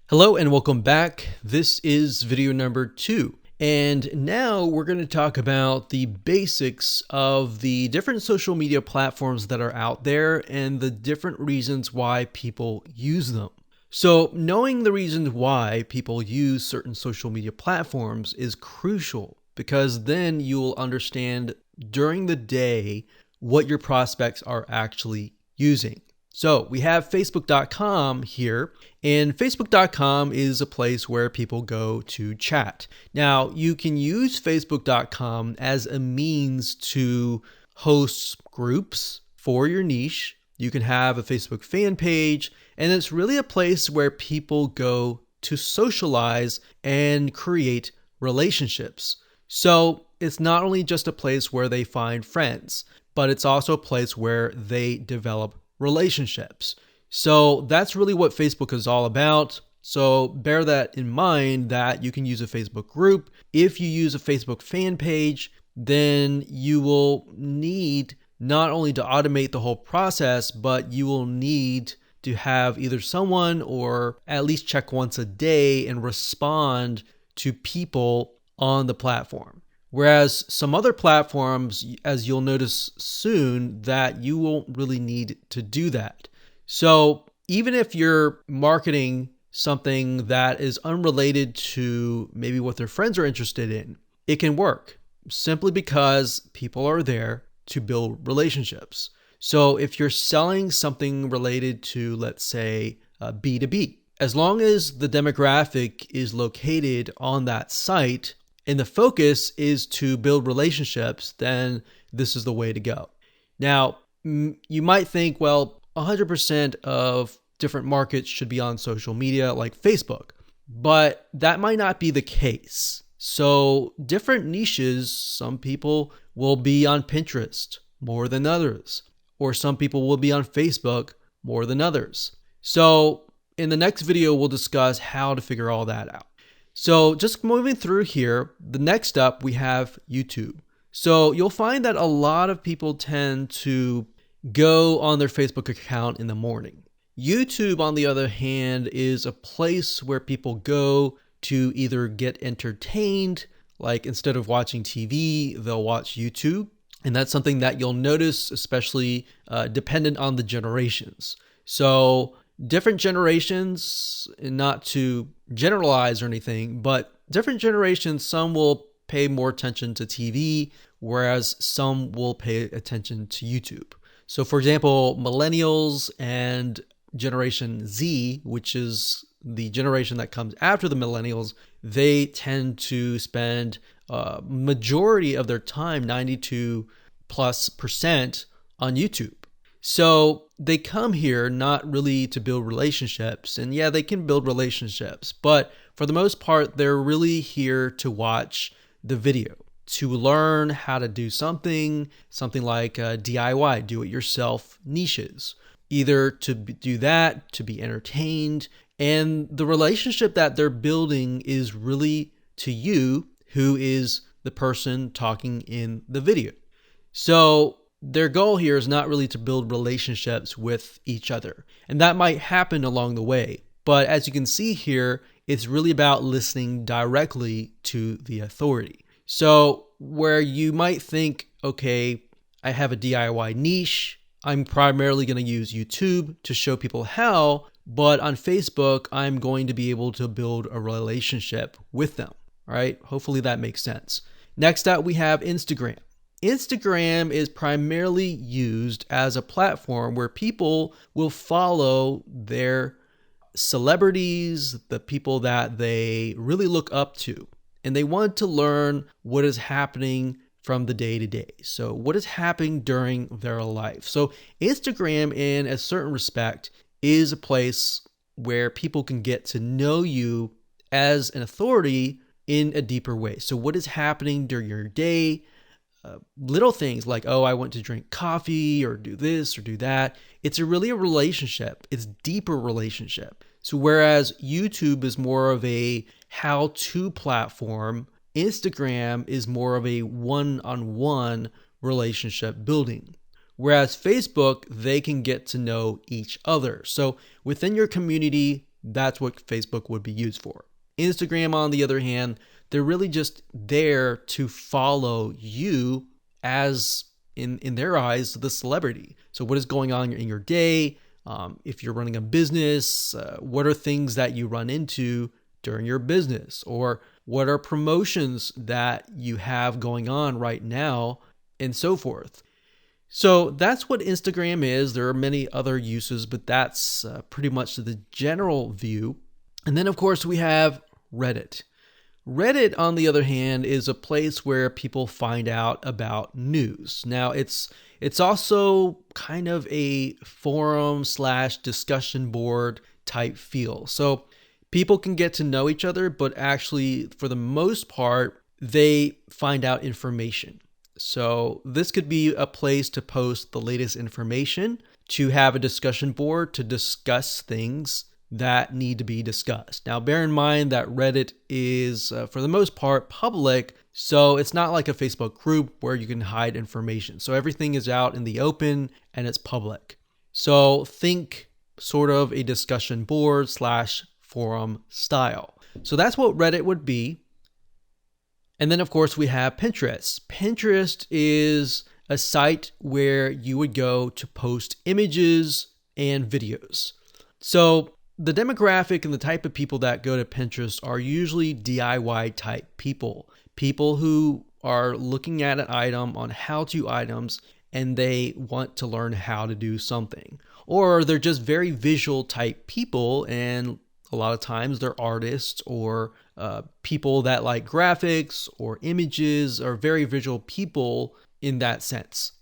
Hello and welcome back. This is video number 2. And now we're going to talk about the basics of the different social media platforms that are out there and the different reasons why people use them. So knowing the reasons why people use certain social media platforms is crucial because then you'll understand during the day what your prospects are actually using. So we have Facebook.com here, and Facebook.com is a place where people go to chat. Now, you can use Facebook.com as a means to host groups for your niche. You can have a Facebook fan page, and it's really a place where people go to socialize and create relationships. So it's not only just a place where they find friends, but it's also a place where they develop relationships. So that's really what Facebook is all about. So bear that in mind that you can use a Facebook group. If you use a Facebook fan page, then you will need not only to automate the whole process, but you will need to have either someone or at least check once a day and respond to people on the platform. Whereas some other platforms, as you'll notice soon, that you won't really need to do that. So even if you're marketing something that is unrelated to maybe what their friends are interested in, it can work simply because people are there to build relationships. So if you're selling something related to, let's say, B2B, as long as the demographic is located on that site, and the focus is to build relationships, then this is the way to go. Now, you might think, well, 100% of different markets should be on social media like Facebook, but that might not be the case. So different niches, some people will be on Pinterest more than others, or some people will be on Facebook more than others. So in the next video, we'll discuss how to figure all that out. So just moving through here, the next up we have YouTube. So you'll find that a lot of people tend to go on their Facebook account in the morning. YouTube, on the other hand, is a place where people go to either get entertained, like instead of watching TV, they'll watch YouTube. And that's something that you'll notice, especially dependent on the generations. So different generations, and not to generalize or anything, but different generations, some will pay more attention to TV, whereas some will pay attention to YouTube. So for example, millennials and Generation Z, which is the generation that comes after the millennials, they tend to spend majority of their time, 92+% on YouTube. So they come here not really to build relationships, and yeah, they can build relationships, but for the most part, they're really here to watch the video, to learn how to do something like DIY, do-it-yourself niches, either to do that, to be entertained, and the relationship that they're building is really to you, who is the person talking in the video. So their goal here is not really to build relationships with each other. And that might happen along the way. But as you can see here, it's really about listening directly to the authority. So where you might think, okay, I have a DIY niche, I'm primarily going to use YouTube to show people how, but on Facebook, I'm going to be able to build a relationship with them. All right, hopefully that makes sense. Next up, we have Instagram. Instagram is primarily used as a platform where people will follow their celebrities, the people that they really look up to, and they want to learn what is happening from the day to day. So what is happening during their life. So Instagram, in a certain respect, is a place where people can get to know you as an authority in a deeper way. So what is happening during your day? Little things like, oh, I want to drink coffee or do this or do that. It's really a relationship. It's deeper relationship. So whereas YouTube is more of a how-to platform, Instagram is more of a one-on-one relationship building. Whereas Facebook, they can get to know each other. So within your community, That's what Facebook would be used for. Instagram, on the other hand, they're really just there to follow you as, in their eyes, the celebrity. So what is going on in your day? If you're running a business, what are things that you run into during your business? Or what are promotions that you have going on right now, and so forth. So that's what Instagram is. There are many other uses, but that's pretty much the general view. And then, of course, we have Reddit. Reddit, on the other hand, is a place where people find out about news. Now, it's also kind of a forum / discussion board type feel. So people can get to know each other, but actually, for the most part, they find out information. So this could be a place to post the latest information, to have a discussion board to discuss things that need to be discussed. Now, bear in mind that Reddit is, for the most part, public, so it's not like a Facebook group where you can hide information. So everything is out in the open and it's public. So think sort of a discussion board / forum style. So that's what Reddit would be. And then, of course, we have Pinterest. Pinterest is a site where you would go to post images and videos. So the demographic and the type of people that go to Pinterest are usually DIY type people. People who are looking at an item on how-to items and they want to learn how to do something. Or they're just very visual type people, and a lot of times they're artists or people that like graphics or images, or very visual people in that sense.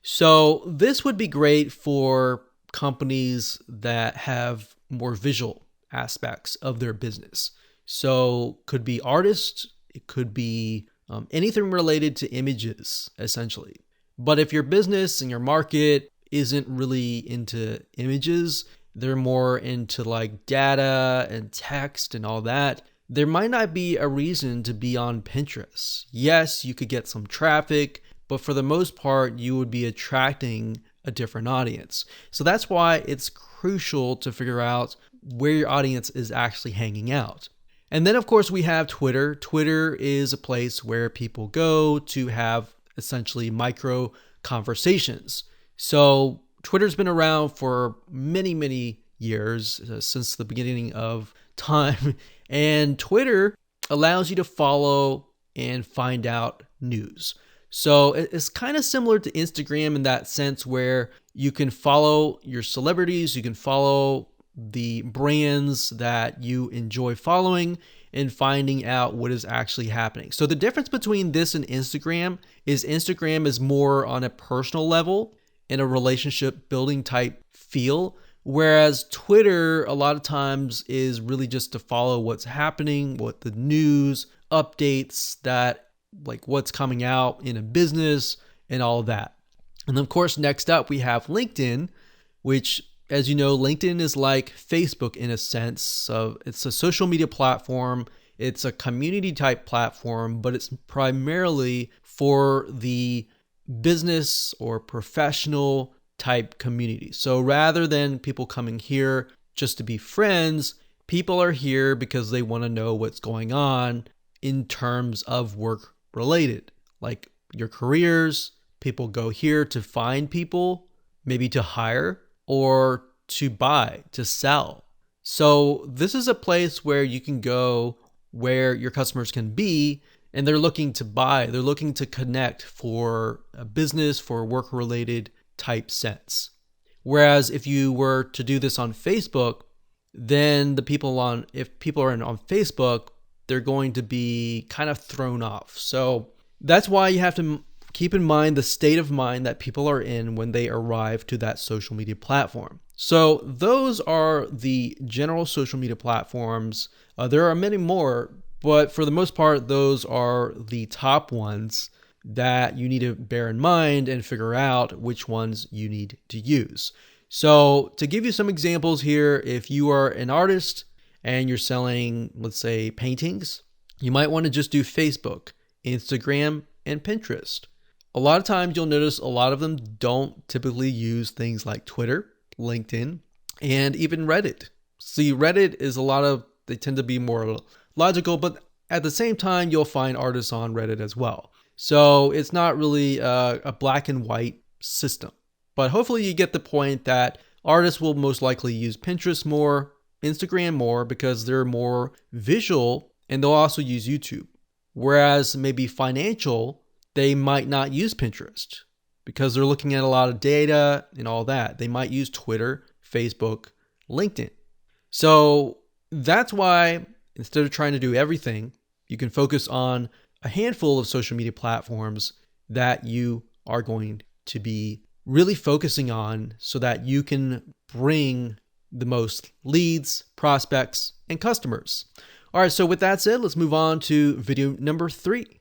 So this would be great for companies that have more visual aspects of their business. So could be artists, it could be anything related to images, essentially. But if your business and your market isn't really into images, they're more into like data and text and all that, there might not be a reason to be on Pinterest. Yes, you could get some traffic, but for the most part, you would be attracting a different audience. So that's why it's crucial to figure out where your audience is actually hanging out. And then, of course, we have Twitter. Twitter is a place where people go to have essentially micro conversations. So Twitter's been around for many, many years, since the beginning of time. And Twitter allows you to follow and find out news. So it's kind of similar to Instagram in that sense, where you can follow your celebrities, you can follow the brands that you enjoy following and finding out what is actually happening. So the difference between this and Instagram is more on a personal level, in a relationship building type feel, whereas Twitter a lot of times is really just to follow what's happening, what the news updates, that like what's coming out in a business and all of that. And of course, next up we have LinkedIn, which, as you know, LinkedIn is like Facebook in a sense. So it's a social media platform. It's a community type platform, but it's primarily for the business or professional type community. So rather than people coming here just to be friends, people are here because they want to know what's going on in terms of work related, like your careers. People go here to find people, maybe to hire or to buy, to sell. So this is a place where you can go, where your customers can be, and they're looking to buy, they're looking to connect for a business, for a work-related type sense. Whereas if you were to do this on Facebook, then if people are on Facebook, they're going to be kind of thrown off. So that's why you have to keep in mind the state of mind that people are in when they arrive to that social media platform. So those are the general social media platforms. There are many more, but for the most part, those are the top ones that you need to bear in mind and figure out which ones you need to use. So to give you some examples here, if you are an artist and you're selling, let's say, paintings, you might want to just do Facebook, Instagram, and Pinterest. A lot of times you'll notice a lot of them don't typically use things like Twitter, LinkedIn, and even Reddit. See, Reddit is they tend to be more logical, but at the same time, you'll find artists on Reddit as well. So it's not really a black and white system. But hopefully you get the point that artists will most likely use Pinterest more, Instagram more, because they're more visual, and they'll also use YouTube. Whereas maybe financial, they might not use Pinterest because they're looking at a lot of data and all that. They might use Twitter, Facebook, LinkedIn. So that's why instead of trying to do everything, you can focus on a handful of social media platforms that you are going to be really focusing on so that you can bring the most leads, prospects, and customers. All right, so with that said, let's move on to video number 3.